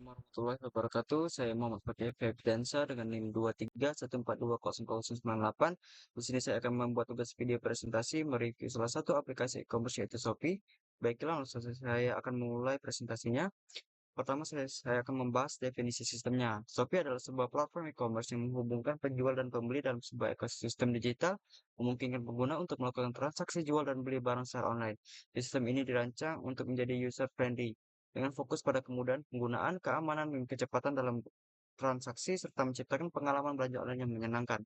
Warahmatullahi wabarakatuh. Saya Muhammad Fakih Febriansyah dengan NIM 2314400098. Di sini saya akan membuat tugas video presentasi mereview salah satu aplikasi e-commerce yaitu Shopee. Baiklah, langsung saja saya akan memulai presentasinya. Pertama, saya akan membahas definisi sistemnya. Shopee adalah sebuah platform e-commerce yang menghubungkan penjual dan pembeli dalam sebuah ekosistem digital, memungkinkan pengguna untuk melakukan transaksi jual dan beli barang secara online. Sistem ini dirancang untuk menjadi user-friendly, dengan fokus pada kemudahan penggunaan, keamanan, dan kecepatan dalam transaksi, serta menciptakan pengalaman belanja online yang menyenangkan.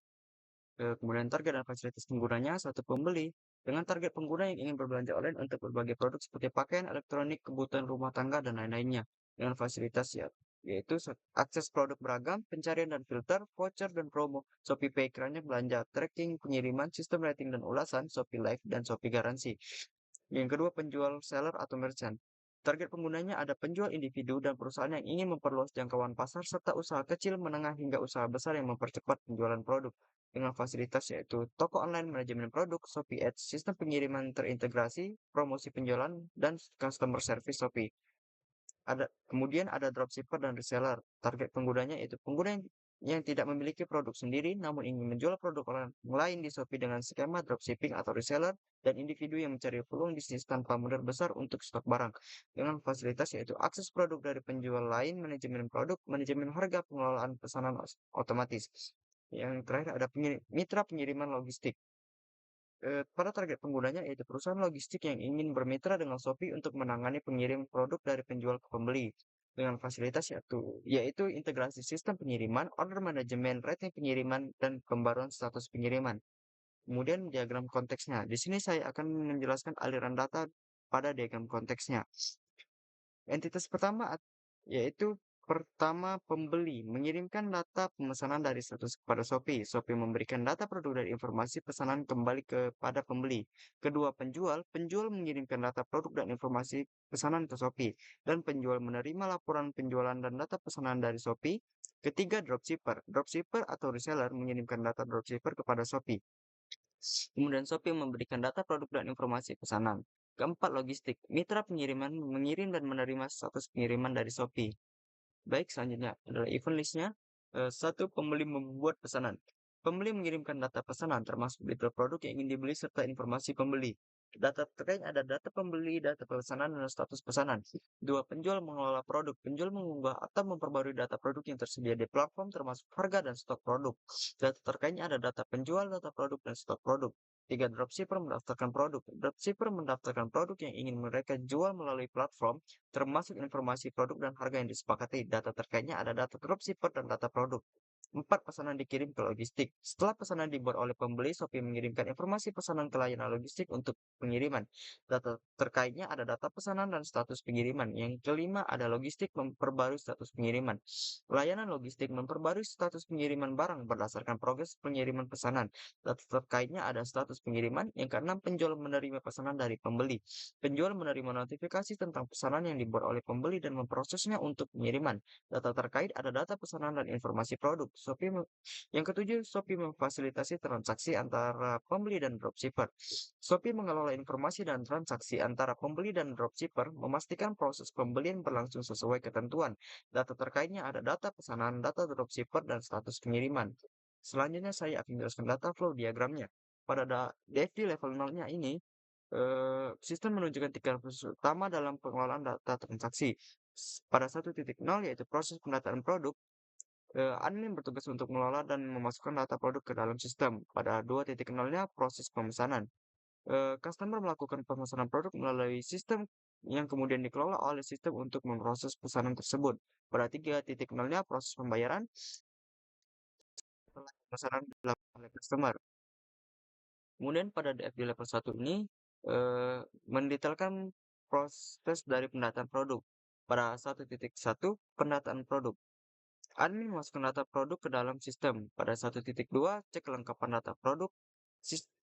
Kemudian target dan fasilitas penggunanya, satu pembeli dengan target pengguna yang ingin berbelanja online untuk berbagai produk seperti pakaian, elektronik, kebutuhan rumah tangga, dan lain-lainnya. Dengan fasilitas yaitu akses produk beragam, pencarian dan filter, voucher dan promo, Shopee Pay keranjang belanja, tracking, pengiriman, sistem rating dan ulasan, Shopee Live, dan Shopee Garansi. Yang kedua, penjual seller atau merchant. Target penggunanya ada penjual individu dan perusahaan yang ingin memperluas jangkauan pasar serta usaha kecil, menengah hingga usaha besar yang mempercepat penjualan produk dengan fasilitas yaitu toko online, manajemen produk, Shopee Ads, sistem pengiriman terintegrasi, promosi penjualan, dan customer service Shopee. Kemudian ada dropshipper dan reseller. Target penggunanya yaitu pengguna yang tidak memiliki produk sendiri namun ingin menjual produk orang lain di Shopee dengan skema dropshipping atau reseller, dan individu yang mencari peluang bisnis tanpa modal besar untuk stok barang dengan fasilitas yaitu akses produk dari penjual lain, manajemen produk, manajemen harga, pengelolaan pesanan otomatis. Yang terakhir ada mitra pengiriman logistik. Pada target penggunanya yaitu perusahaan logistik yang ingin bermitra dengan Shopee untuk menangani pengirim produk dari penjual ke pembeli dengan fasilitas yaitu integrasi sistem pengiriman, order manajemen, rating pengiriman, dan pembaruan status pengiriman. Kemudian diagram konteksnya. Di sini saya akan menjelaskan aliran data pada diagram konteksnya. Entitas pertama yaitu pertama pembeli mengirimkan data pemesanan dari status kepada Shopee. Shopee memberikan data produk dan informasi pesanan kembali kepada pembeli. Kedua, penjual mengirimkan data produk dan informasi pesanan ke Shopee, dan penjual menerima laporan penjualan dan data pesanan dari Shopee. Ketiga, dropshipper atau reseller mengirimkan data dropshipper kepada Shopee. Kemudian Shopee memberikan data produk dan informasi pesanan. Keempat, logistik. Mitra pengiriman mengirim dan menerima status pengiriman dari Shopee. Baik, selanjutnya adalah event list-nya. Satu, pembeli membuat pesanan. Pembeli mengirimkan data pesanan termasuk detail produk yang ingin dibeli serta informasi pembeli. Data terkait ada data pembeli, data pesanan, dan status pesanan. Dua, penjual mengelola produk. Penjual mengunggah atau memperbarui data produk yang tersedia di platform termasuk harga dan stok produk. Data terkaitnya ada data penjual, data produk, dan stok produk. Tiga, dropshipper mendaftarkan produk. Dropshipper mendaftarkan produk yang ingin mereka jual melalui platform, termasuk informasi produk dan harga yang disepakati. Data terkaitnya ada data dropshipper dan data produk. Empat, pesanan dikirim ke logistik. Setelah pesanan dibuat oleh pembeli, Shopee mengirimkan informasi pesanan ke layanan logistik untuk pengiriman. Data terkaitnya ada data pesanan dan status pengiriman. Yang kelima, ada logistik memperbarui status pengiriman. Layanan logistik memperbarui status pengiriman barang berdasarkan progres pengiriman pesanan. Data terkaitnya ada status pengiriman. Yang keenam, penjual menerima pesanan dari pembeli. Penjual menerima notifikasi tentang pesanan yang dibuat oleh pembeli dan memprosesnya untuk pengiriman. Data terkait ada data pesanan dan informasi produk. Yang ketujuh, Shopee memfasilitasi transaksi antara pembeli dan dropshipper. Shopee mengelola informasi dan transaksi antara pembeli dan dropshipper, memastikan proses pembelian berlangsung sesuai ketentuan. Data terkaitnya ada data pesanan, data dropshipper, dan status pengiriman. Selanjutnya saya akan menjelaskan data flow diagramnya. Pada DFD level 0-nya ini, sistem menunjukkan tiga proses utama dalam pengelolaan data transaksi. Pada 1.0 yaitu proses pendataan produk, admin bertugas untuk mengelola dan memasukkan data produk ke dalam sistem. Pada 2.0-nya proses pemesanan. Customer melakukan pemesanan produk melalui sistem yang kemudian dikelola oleh sistem untuk memproses pesanan tersebut. Pada 3.0-nya proses pembayaran setelah pemesanan dilakukan oleh customer. Kemudian pada DFD level 1 ini mendetailkan proses dari pendataan produk. Pada 1.1 pendataan produk. Admin memasukkan data produk ke dalam sistem. Pada 1.2 cek kelengkapan data produk.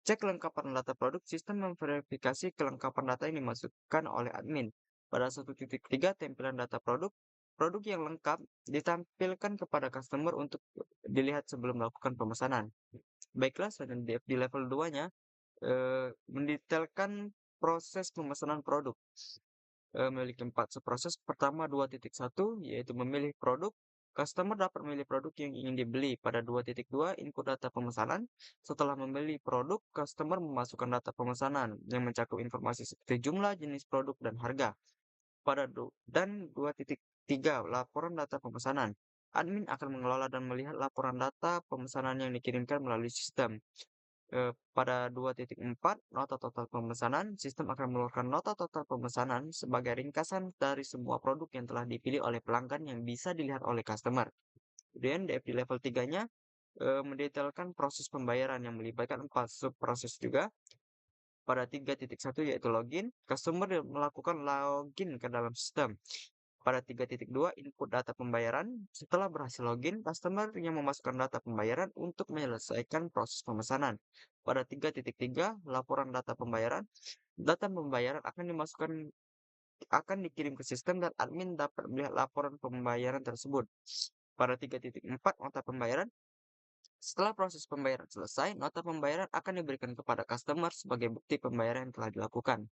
Cek kelengkapan data produk, sistem memverifikasi kelengkapan data yang dimasukkan oleh admin. Pada 1.3 tampilan data produk. Produk yang lengkap ditampilkan kepada customer untuk dilihat sebelum melakukan pemesanan. Baiklah, selanjutnya di level 2-nya mendetailkan proses pemesanan produk. memiliki 4 subproses. Pertama 2.1 yaitu memilih produk. Customer dapat memilih produk yang ingin dibeli. Pada 2.2 input data pemesanan. Setelah memilih produk, customer memasukkan data pemesanan yang mencakup informasi seperti jumlah, jenis produk, dan harga. Dan 2.3 laporan data pemesanan. Admin akan mengelola dan melihat laporan data pemesanan yang dikirimkan melalui sistem. Pada 2.4 nota total pemesanan, sistem akan mengeluarkan nota total pemesanan sebagai ringkasan dari semua produk yang telah dipilih oleh pelanggan yang bisa dilihat oleh customer. Kemudian di level 3-nya mendetailkan proses pembayaran yang melibatkan 4 subproses juga. Pada 3.1 yaitu login, customer melakukan login ke dalam sistem. Pada 3.2 input data pembayaran. Setelah berhasil login, customer yang memasukkan data pembayaran untuk menyelesaikan proses pemesanan. Pada 3.3 laporan data pembayaran. Data pembayaran akan dikirim ke sistem dan admin dapat melihat laporan pembayaran tersebut. Pada 3.4 nota pembayaran. Setelah proses pembayaran selesai, nota pembayaran akan diberikan kepada customer sebagai bukti pembayaran yang telah dilakukan.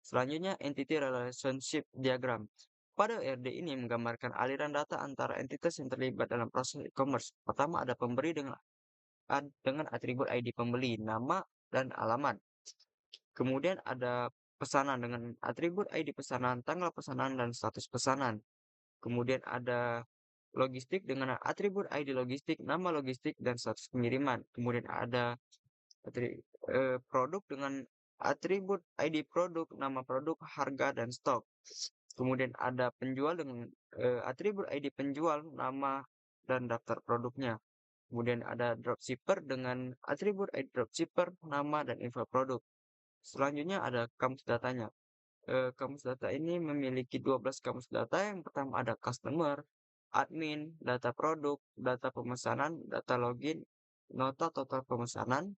Selanjutnya, Entity Relationship Diagram. Pada ORD ini menggambarkan aliran data antara entitas yang terlibat dalam proses e-commerce. Pertama, ada pemberi dengan atribut ID pembeli, nama, dan alamat. Kemudian ada pesanan dengan atribut ID pesanan, tanggal pesanan, dan status pesanan. Kemudian ada logistik dengan atribut ID logistik, nama logistik, dan status pengiriman. Kemudian ada produk dengan atribut ID produk, nama produk, harga, dan stok. Kemudian ada penjual dengan atribut ID penjual, nama, dan daftar produknya. Kemudian ada dropshipper dengan atribut ID dropshipper, nama, dan info produk. Selanjutnya ada kamus datanya. Kamus data ini memiliki 12 kamus data. Yang pertama ada customer, admin, data produk, data pemesanan, data login, nota total pemesanan,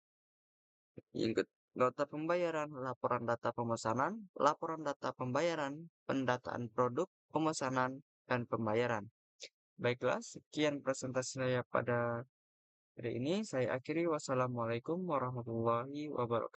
nota pembayaran, laporan data pemesanan, laporan data pembayaran, pendataan produk, pemesanan, dan pembayaran. Baiklah, sekian presentasi saya pada hari ini. Saya akhiri. Wassalamualaikum warahmatullahi wabarakatuh.